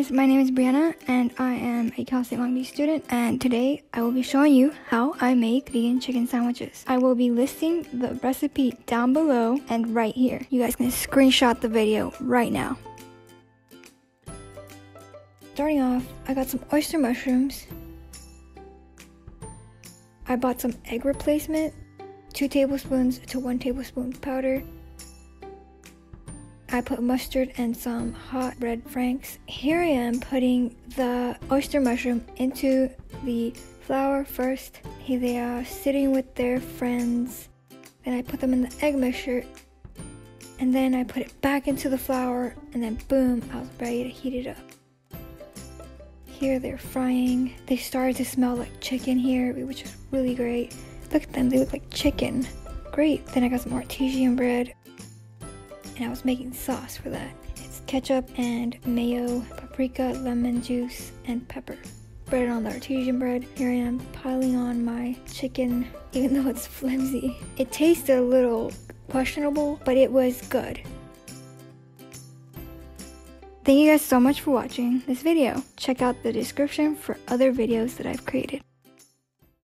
guys, my name is Brianna and I am a Cal State Long Beach student, and today I will be showing you how I make vegan chicken sandwiches. I will be listing the recipe down below and right here. You guys can screenshot the video right now. Starting off, I got some oyster mushrooms. I bought some egg replacement, 2 tablespoons to 1 tablespoon powder. I put mustard and some hot red franks. Here I am putting the oyster mushroom into the flour first. Here they are sitting with their friends. Then I put them in the egg mixture. And then I put it back into the flour, and then boom, I was ready to heat it up. Here they're frying. They started to smell like chicken here, which is really great. Look at them, they look like chicken. Great. Then I got some artesian bread. And I was making sauce for that. It's ketchup and mayo, paprika, lemon juice, and pepper. Spread it on the artesian bread. Here I am piling on my chicken, even though it's flimsy. It tasted a little questionable, but it was good. Thank you guys so much for watching this video. Check out the description for other videos that I've created.